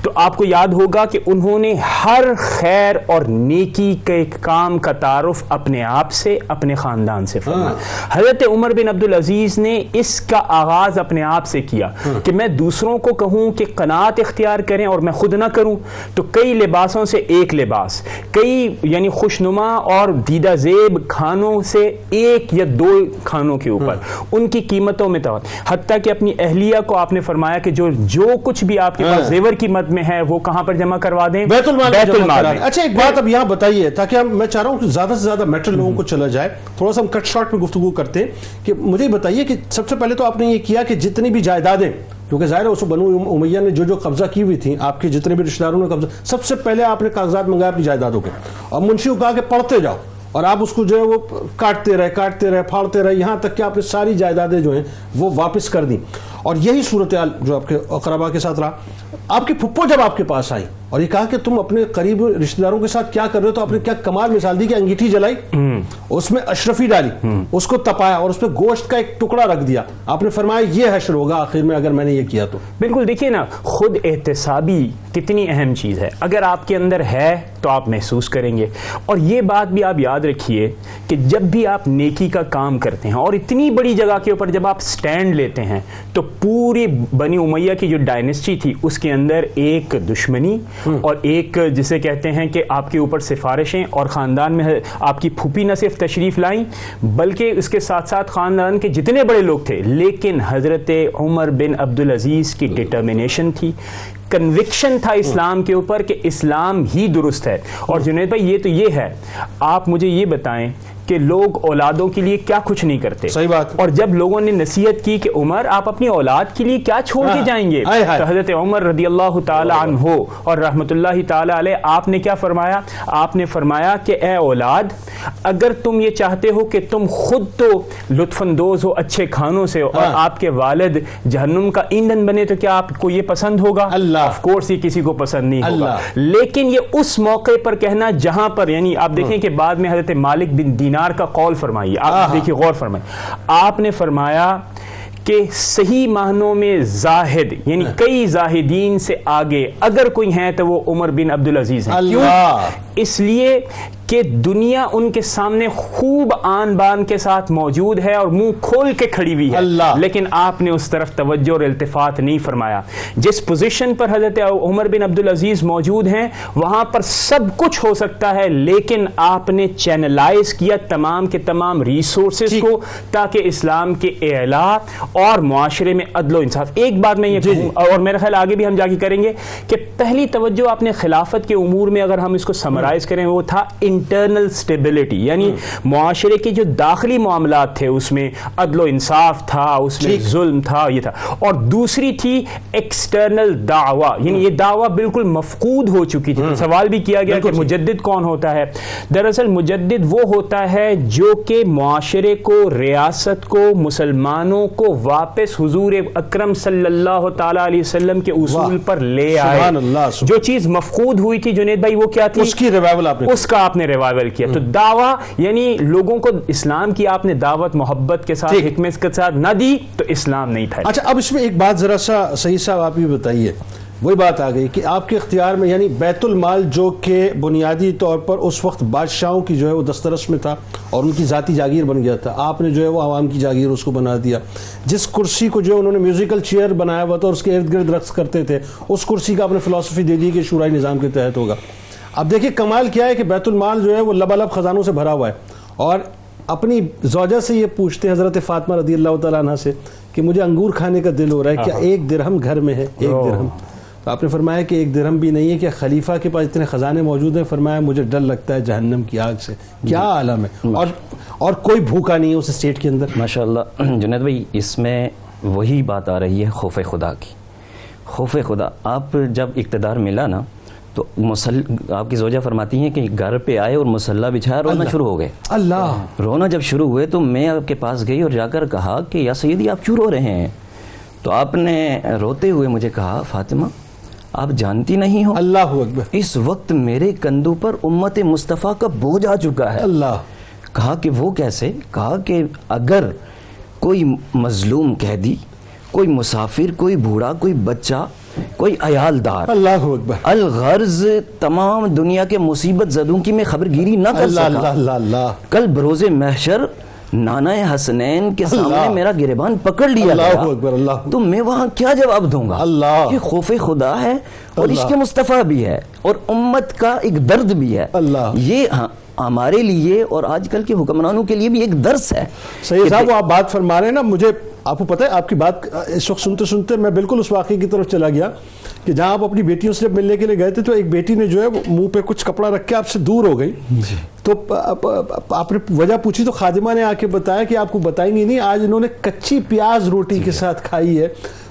تو آپ کو یاد ہوگا کہ انہوں نے ہر خیر اور نیکی کے کام کا تعارف اپنے آپ سے, اپنے خاندان سے فرمایا. حضرت عمر بن عبدالعزیز نے اس کا آغاز اپنے آپ سے کیا کہ میں دوسروں کو کہوں کہ قناعت اختیار کریں اور میں خود نہ کروں. تو کئی لباسوں سے ایک لباس, کئی یعنی خوشنما اور دیدہ زیب کھانوں سے 1 یا 2 کھانوں کے اوپر ان کی قیمتوں میں تفاوت, حتیٰ کہ اپنی اہلیہ کو آپ نے فرمایا کہ جو کچھ بھی آپ کے پاس زیور قیمت میں ہے وہ کہاں پر جمع کروا دیں, بیت المال میں. اچھا ایک بات اب یہاں بتائیے, تاکہ میں چاہ رہا ہوں کہ زیادہ سے زیادہ میٹر لوگوں کو چلا جائے, تھوڑا سا ہم کٹ شارٹ میں گفتگو کرتے ہیں. کہ مجھے بتائیے کہ سب سے پہلے تو آپ نے یہ کیا کہ جتنی بھی جائیدادیں, کیونکہ ظاہر ہے اس بنو امیہ نے جو قبضہ کی ہوئی تھیں, آپ کے جتنے بھی رشتہ داروں نے قبضہ, سب سے پہلے آپ نے کاغذات منگائے اپنی جائیدادوں کے, اور منشی کو کہا کہ پڑھتے جاؤ, اور آپ اس کو جو ہے وہ کاٹتے رہے پھاڑتے رہے, یہاں تک کہ آپ نے ساری جائیدادیں جو ہیں وہ واپس کر دیں. اور یہی صورتحال جو آپ کے اقربا کے ساتھ رہا. آپ کی پھپھو جب آپ کے پاس آئی اور یہ کہا کہ تم اپنے قریب رشتہ داروں کے ساتھ کیا کر رہے ہو, تو آپ نے کیا کمال مثال دی کہ انگیٹھی جلائی, اس میں اشرفی ڈالی, اس کو تپایا اور اس پہ گوشت کا ایک ٹکڑا رکھ دیا. آپ نے فرمایا یہ حشر ہوگا آخر میں اگر میں نے یہ کیا تو. بالکل دیکھیے نا, خود احتسابی کتنی اہم چیز ہے, اگر آپ کے اندر ہے تو آپ محسوس کریں گے. اور یہ بات بھی آپ یاد رکھیے کہ جب بھی آپ نیکی کا کام کرتے ہیں اور اتنی بڑی جگہ کے اوپر جب آپ سٹینڈ لیتے ہیں تو پوری بنی امیہ کی جو ڈائنیسٹی تھی اس کے اندر ایک دشمنی اور ایک جسے کہتے ہیں کہ آپ کے اوپر سفارشیں، اور خاندان میں آپ کی پھوپھی نہ صرف تشریف لائیں بلکہ اس کے ساتھ ساتھ خاندان کے جتنے بڑے لوگ تھے، لیکن حضرت عمر بن عبدالعزیز کی ڈٹرمنیشن تھی، کنوکشن تھا اسلام کے اوپر کہ اسلام ہی درست ہے. اور جنید بھائی یہ تو یہ ہے، آپ مجھے یہ بتائیں کہ لوگ اولادوں کے لیے کیا کچھ نہیں کرتے. صحیح بات. اور جب لوگوں نے نصیحت کی کہ عمر آپ اپنی اولاد کے لیے کیا چھوڑ کے جائیں گے، تو حضرت عمر رضی اللہ تعالی عنہ اور رحمت اللہ تعالی علیہ آپ نے کیا فرمایا؟ آپ نے فرمایا کہ اے اولاد، اگر تم یہ چاہتے ہو کہ تم خود تو لطف اندوز ہو اچھے کھانوں سے اور آپ کے والد جہنم کا ایندھن بنے، تو کیا آپ کو یہ پسند ہوگا؟ آف کورس یہ کسی کو پسند نہیں ہوگا. لیکن یہ اس موقع پر کہنا جہاں پر، یعنی آپ دیکھیں کہ بعد میں حضرت مالک بن دینار کا قول فرمائیے، آپ دیکھیے غور فرمائیے، آپ نے فرمایا کہ صحیح معنوں میں زاہد، یعنی کئی زاہدین سے آگے اگر کوئی ہیں تو وہ عمر بن عبدالعزیز ہیں. کیوں؟ اس لیے کہ دنیا ان کے سامنے خوب آن بان کے ساتھ موجود ہے اور منہ کھول کے کھڑی ہوئی ہے، لیکن آپ نے اس طرف توجہ اور التفات نہیں فرمایا. جس پوزیشن پر حضرت عمر بن عبدالعزیز موجود ہیں وہاں پر سب کچھ ہو سکتا ہے، لیکن آپ نے چینلائز کیا تمام کے تمام ریسورسز کو تاکہ اسلام کے اعلیٰ اور معاشرے میں عدل و انصاف. ایک بات میں یہ کہوں، اور میرا خیال آگے بھی ہم جا کے کریں گے، کہ پہلی توجہ آپ نے خلافت کے امور میں اگر ہم اس کو سمرائز کریں وہ تھا انٹرنل سٹیبلٹی، یعنی معاشرے کے جو داخلی معاملات تھے اس میں عدل و انصاف تھا، اس میں ظلم تھا، یہ تھا. اور دوسری تھی ایکسٹرنل دعویٰ، یعنی یہ دعویٰ بالکل مفقود ہو چکی تھی. سوال بھی کیا گیا کہ مجدد کون ہوتا ہے؟ دراصل مجدد وہ ہوتا ہے جو کہ معاشرے کو، ریاست کو، مسلمانوں کو واپس حضور اکرم صلی اللہ تعالی علیہ وسلم کے اصول پر لے آئے. جو چیز مفقود ہوئی تھی جنید بھائی وہ کیا تھی؟ اس کی ریوائول اس کا آپ نے ریوائول کیا. تو دعویٰ یعنی لوگوں کو اسلام کی آپ نے دعوت محبت کے ساتھ، حکمت کے ساتھ نہ دی تو اسلام نہیں تھا. اچھا اب اس میں ایک بات ذرا سا صحیح صاحب آپ یہ بتائیے، وہی بات آ گئی کہ آپ کے اختیار میں، یعنی بیت المال جو کہ بنیادی طور پر اس وقت بادشاہوں کی جو ہے وہ دسترس میں تھا اور ان کی ذاتی جاگیر بن گیا تھا، آپ نے جو ہے وہ عوام کی جاگیر اس کو بنا دیا. جس کرسی کو جو انہوں نے میوزیکل چیئر بنایا ہوا تھا اور اس کے ارد گرد رقص کرتے تھے، اس کرسی کا آپ نے فلسفی دے دی کہ شورائے نظام کے تحت ہوگا. اب دیکھیں کمال کیا ہے کہ بیت المال جو ہے وہ لبالب خزانوں سے بھرا ہوا ہے، اور اپنی زوجہ سے یہ پوچھتے ہیں حضرت فاطمہ رضی اللہ تعالیٰ عنہ سے کہ مجھے انگور کھانے کا دل ہو رہا ہے، کیا 1 درہم گھر میں ہے؟ 1 درہم. تو آپ نے فرمایا کہ 1 درہم بھی نہیں ہے، کہ خلیفہ کے پاس اتنے خزانے موجود ہیں. فرمایا مجھے ڈر لگتا ہے جہنم کی آگ سے. کیا عالم ہے، اور کوئی بھوکا نہیں ہے اس اسٹیٹ کے اندر. ماشاءاللہ جنید بھائی، اس میں وہی بات آ رہی ہے خوف خدا کی. خوف خدا، آپ جب اقتدار ملا نا تو آپ کی زوجہ فرماتی ہیں کہ گھر پہ آئے اور مسلح بچھایا، رونا شروع ہو گئے. اللہ، رونا جب شروع ہوئے تو میں آپ کے پاس گئی اور جا کر کہا کہ یا سیدی آپ کیوں رو رہے ہیں؟ تو آپ نے روتے ہوئے مجھے کہا فاطمہ آپ جانتی نہیں ہو، اللہ اکبر، اس وقت میرے کندھوں پر امت مصطفیٰ کا بوجھ آ چکا ہے. اللہ. کہا کہ وہ کیسے؟ کہا کہ اگر کوئی مظلوم قیدی، کوئی مسافر، کوئی بوڑھا، کوئی بچہ، کوئی عیالدار، اللہ اکبر، الغرض تمام دنیا کے مصیبت زدوں کی میں خبرگیری نہ کر سکا، کل بروز محشر نانا حسنین کے سامنے میرا گریبان پکڑ لیا گیا، تو میں وہاں کیا جواب دوں گا؟ یہ خوف خدا ہے اور عشق مصطفیٰ بھی ہے اور امت کا ایک درد بھی ہے. یہ ہمارے لیے اور آج کل کے حکمرانوں کے لیے بھی ایک درس ہے. صحیح صاحب، وہ آپ بات فرما رہے ہیں نا، مجھے آپ کو پتہ ہے آپ کی بات اس وقت سنتے سنتے میں بالکل اس واقعے کی طرف چلا گیا کہ جہاں آپ اپنی بیٹیوں سے ملنے کے لیے گئے تھے تو ایک بیٹی نے جو ہے وہ منہ پہ کچھ کپڑا رکھ کے آپ سے دور ہو گئی. تو آپ نے وجہ پوچھی تو خادمہ نے آ کے بتایا کہ آپ کو بتائیں گی نہیں، آج انہوں نے کچی پیاز روٹی کے ساتھ کھائی ہے.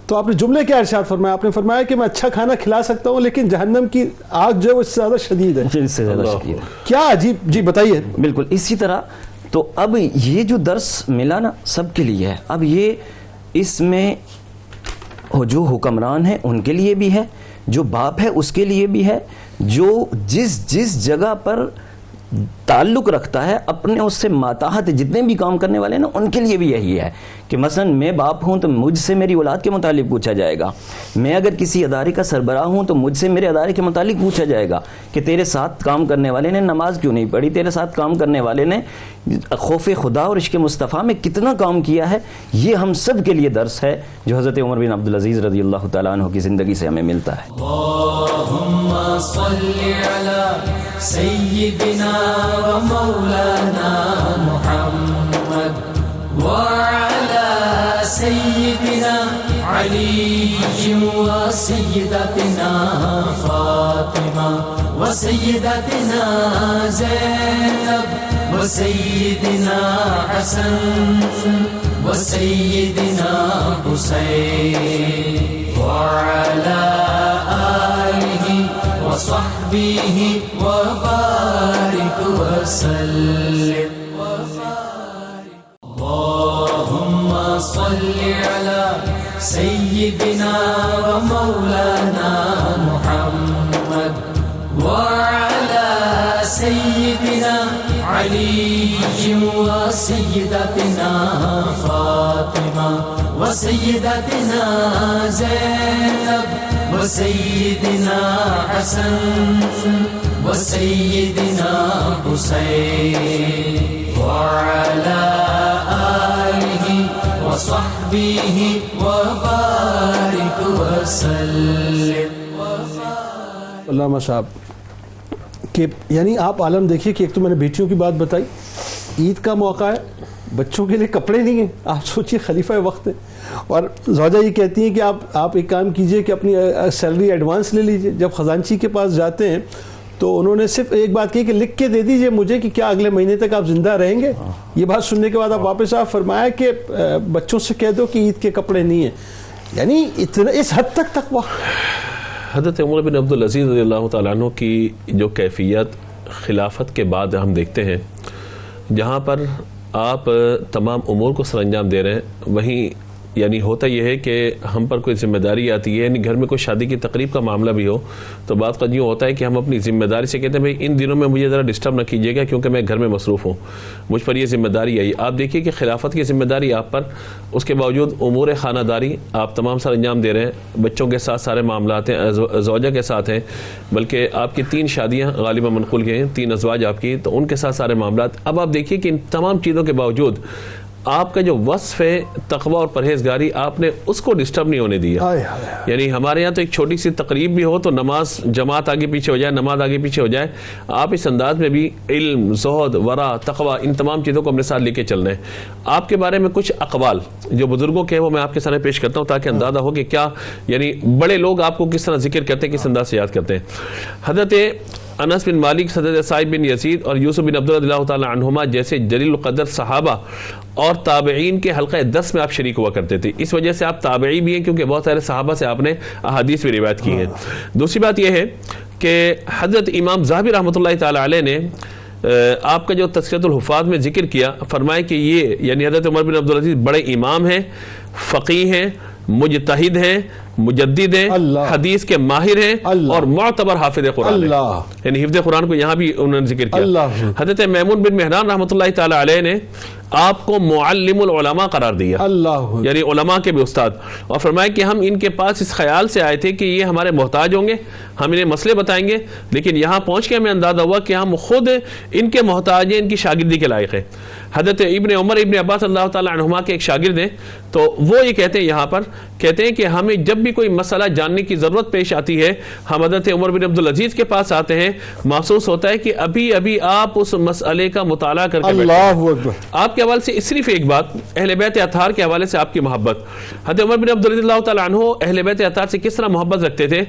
تو آپ نے جملے کیا ارشاد فرمایا؟ آپ نے فرمایا کہ میں اچھا کھانا کھلا سکتا ہوں لیکن جہنم کی آگ جو ہے وہ اس سے زیادہ شدید ہے. اس سے زیادہ شدید ہے. کیا عجیب. جی بتائیے. بالکل اسی طرح. تو اب یہ جو درس ملا نا سب کے لیے ہے. اب یہ اس میں جو حکمران ہیں ان کے لیے بھی ہے، جو باپ ہے اس کے لیے بھی ہے، جو جس جگہ پر تعلق رکھتا ہے اپنے اس سے ماتحت جتنے بھی کام کرنے والے ہیں نا ان کے لیے بھی یہی ہے کہ مثلا میں باپ ہوں تو مجھ سے میری اولاد کے متعلق پوچھا جائے گا، میں اگر کسی ادارے کا سربراہ ہوں تو مجھ سے میرے ادارے کے متعلق پوچھا جائے گا کہ تیرے ساتھ کام کرنے والے نے نماز کیوں نہیں پڑھی، تیرے ساتھ کام کرنے والے نے خوف خدا اور عشق مصطفیٰ میں کتنا کام کیا ہے۔ یہ ہم سب کے لیے درس ہے جو حضرت عمر بن عبدالعزیز رضی اللہ تعالیٰ عنہ کی زندگی سے ہمیں ملتا ہے۔ اللہم صلی علی سیدنا و مولانا محمد وعلی سیدنا علی و سیدتنا فاطمہ و سیدتنا زینب و سیدنا حسن و سیدنا حسین وعلى آله وصحبه وبارك وسلم اللهم صل على سيدنا ومولانا محمد وعلى سيدنا علي وسيدتنا فاطمة وسيدتنا زينب وسيدنا حسن وسيدنا حسين وعلى آله وصحبه وبارك وسلم۔ علامہ صاحب کہ یعنی آپ عالم دیکھیے کہ ایک تو میں نے بیٹیوں کی بات بتائی، عید کا موقع ہے، بچوں کے لیے کپڑے نہیں ہیں، آپ سوچئے خلیفہ وقت ہے، اور زوجہ یہ کہتی ہیں کہ آپ ایک کام کیجئے کہ اپنی سیلری ایڈوانس لے لیجئے۔ جب خزانچی کے پاس جاتے ہیں تو انہوں نے صرف ایک بات کہی کہ لکھ کے دے دیجئے مجھے کہ کیا اگلے مہینے تک آپ زندہ رہیں گے۔ یہ بات سننے کے بعد آپ واپس آپ فرمایا کہ بچوں سے کہہ دو کہ عید کے کپڑے نہیں ہیں، یعنی اتنا اس حد تک تقویٰ۔ حضرت عمر بن عبدالعزیز رضی اللہ تعالیٰ عنہ کی جو کیفیت خلافت کے بعد ہم دیکھتے ہیں، جہاں پر آپ تمام امور کو سر انجام دے رہے ہیں، وہیں یعنی ہوتا یہ ہے کہ ہم پر کوئی ذمہ داری آتی ہے، یعنی گھر میں کوئی شادی کی تقریب کا معاملہ بھی ہو تو بعض قد یوں ہوتا ہے کہ ہم اپنی ذمہ داری سے کہتے ہیں بھائی ان دنوں میں مجھے ذرا ڈسٹرب نہ کیجیے گا کیونکہ میں گھر میں مصروف ہوں، مجھ پر یہ ذمہ داری آئی۔ آپ دیکھیے کہ خلافت کی ذمہ داری آپ پر، اس کے باوجود امور خانہ داری آپ تمام سر انجام دے رہے ہیں، بچوں کے ساتھ سارے معاملات ہیں، زوجہ کے ساتھ ہیں، بلکہ آپ کی 3 شادیاں غالباً منقول کی ہیں، 3 ازواج آپ کی، تو ان کے ساتھ سارے معاملات۔ اب آپ دیکھیے کہ ان تمام چیزوں کے باوجود آپ کا جو وصف ہے تقوی اور پرہیزگاری، آپ نے اس کو ڈسٹرب نہیں ہونے دیا۔ یعنی ہمارے یہاں تو ایک چھوٹی سی تقریب بھی ہو تو نماز جماعت آگے پیچھے ہو جائے، نماز آگے پیچھے ہو جائے، آپ اس انداز میں بھی علم، زہد، ورع، تقوی، ان تمام چیزوں کو اپنے ساتھ لے کے چلنا ہے۔ آپ کے بارے میں کچھ اقوال جو بزرگوں کے ہیں وہ میں آپ کے سامنے پیش کرتا ہوں تاکہ اندازہ ہو کہ کیا یعنی بڑے لوگ آپ کو کس طرح ذکر کرتے ہیں، کس انداز سے یاد کرتے ہیں۔ حضرت انس بن مالک، حضرت سعید بن یزید اور یوسف بن عبد اللہ تعالیٰ عنہما جیسے جلیل القدر صحابہ اور تابعین کے حلقہ درس میں آپ شریک ہوا کرتے تھے، اس وجہ سے آپ تابعی بھی ہیں کیونکہ بہت سارے صحابہ سے آپ نے احادیث بھی روایت کی ہیں۔ دوسری بات یہ ہے کہ حضرت امام ذہبی رحمۃ اللہ تعالیٰ علیہ نے آپ کا جو تذکرۃ الحفاظ میں ذکر کیا، فرمایا کہ یہ یعنی حضرت عمر بن عبدالعزیز بڑے امام ہیں، فقیہ ہیں، مجتہد ہیں، مجدد ہیں، حدیث کے ماہر ہیں اور معتبر حافظ قرآن ہیں، یعنی حفظ قرآن کو یہاں بھی انہوں نے ذکر کیا۔ حضرت میمون بن مہران رحمۃ اللہ تعالی علیہ نے آپ کو معلم العلماء قرار دیا، یعنی علماء کے بھی استاد، اور فرمایا کہ ہم ان کے پاس اس خیال سے آئے تھے کہ یہ ہمارے محتاج ہوں گے، ہم انہیں مسئلے بتائیں گے، لیکن یہاں پہنچ کے ہمیں اندازہ ہوا کہ ہم خود ان کے محتاج ہیں، ان کی شاگردی کے لائق ہیں۔ حضرت ابن عمر ابن عباس اللہ تعالی عنہما کے ایک شاگرد ہیں، تو وہ یہ کہتے ہیں یہاں پر کہتے ہیں کہ ہمیں جب بھی کوئی مسئلہ جاننے کی ضرورت پیش آتی ہے ہم حضرت عمر بن عبدالعزیز کے پاس آتے ہیں، محسوس ہوتا ہے کہ ابھی ابھی آپ اس مسئلے کا مطالعہ کر کے بیٹھے ہیں۔ آپ کے حوالے سے صرف ایک بات، اہل بیت اطہار کے حوالے سے آپ کی محبت۔ حضرت عمر بن عبدالعزیز اللہ تعالیٰ عنہ اہل بیت اطہار سے کس طرح محبت رکھتے تھے؟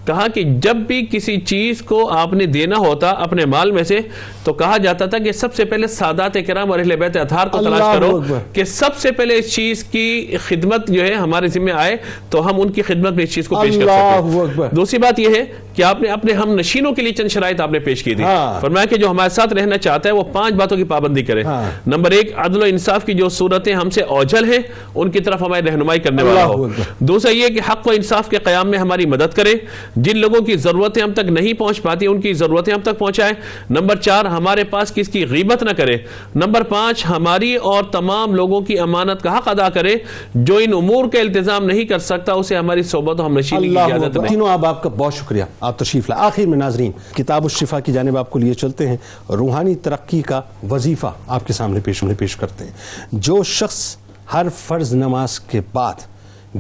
کہا کہ جب بھی کسی چیز کو آپ نے دینا ہوتا اپنے مال میں سے تو کہا جاتا تھا کہ سب سے پہلے سادات کرام اور اہل بیت اطہار کو تلاش کرو کہ سب سے پہلے اس چیز کی خدمت جو ہے ہمارے ذمہ آئے تو ہم ان کی خدمت میں اس چیز کو پیش کر سکیں۔ دوسری بات یہ ہے کہ آپ نے اپنے ہم نشینوں کے لیے چند شرائط آپ نے پیش کی تھی، فرمایا کہ جو ہمارے ساتھ رہنا چاہتا ہے وہ 5 باتوں کی پابندی کرے۔ نمبر 1 عدل و انصاف کی جو صورتیں ہم سے اوجھل ہیں ان کی طرف ہماری رہنمائی کرنے والا ہو. دوسرا یہ کہ حق و انصاف کے قیام میں ہماری مدد کرے, جن لوگوں کی ضرورتیں ہم تک نہیں پہنچ پاتی ان کی ضرورتیں ہم تک پہنچائے. نمبر 4 ہمارے پاس کس کی غیبت نہ کرے. نمبر 5 ہماری اور تمام لوگوں کی امانت کا حق ادا کرے. جو ان امور کا التزام نہیں کر سکتا اسے ہماری صحبت و ہم نشینی کی اجازت نہیں. تینوں آپ کا بہت شکریہ, آپ تشریف لائے. آخر میں ناظرین کتاب الشفا کی جانب آپ کو لیے چلتے ہیں. روحانی ترقی کا وظیفہ آپ کے سامنے پیش کرتے ہیں. جو شخص ہر فرض نماز کے بعد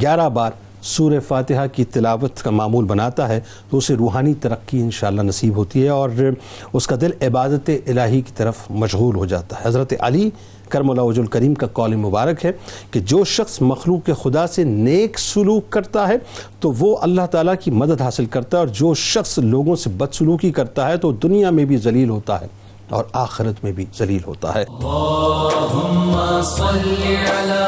11 بار سورہ فاتحہ کی تلاوت کا معمول بناتا ہے تو اسے روحانی ترقی انشاءاللہ نصیب ہوتی ہے اور اس کا دل عبادت الہی کی طرف مشغول ہو جاتا ہے. حضرت علی کرم اللہ وجہ الکریم کا قول مبارک ہے کہ جو شخص مخلوق خدا سے نیک سلوک کرتا ہے تو وہ اللہ تعالیٰ کی مدد حاصل کرتا ہے, اور جو شخص لوگوں سے بدسلوکی کرتا ہے تو دنیا میں بھی ذلیل ہوتا ہے اور آخرت میں بھی ذلیل ہوتا ہے. اللہم صلی علی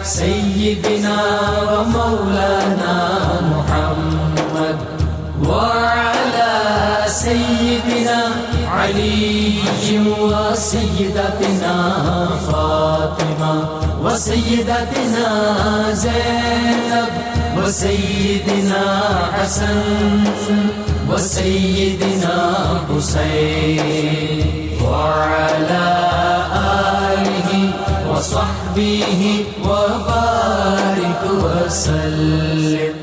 سیدنا و مولانا محمد وعلی سیدنا علی و سیدتنا فاطمہ و سیدتنا زینب و سیدنا حسن و سیدنا حسین وعلى آله وصحبه وبارك وسلم.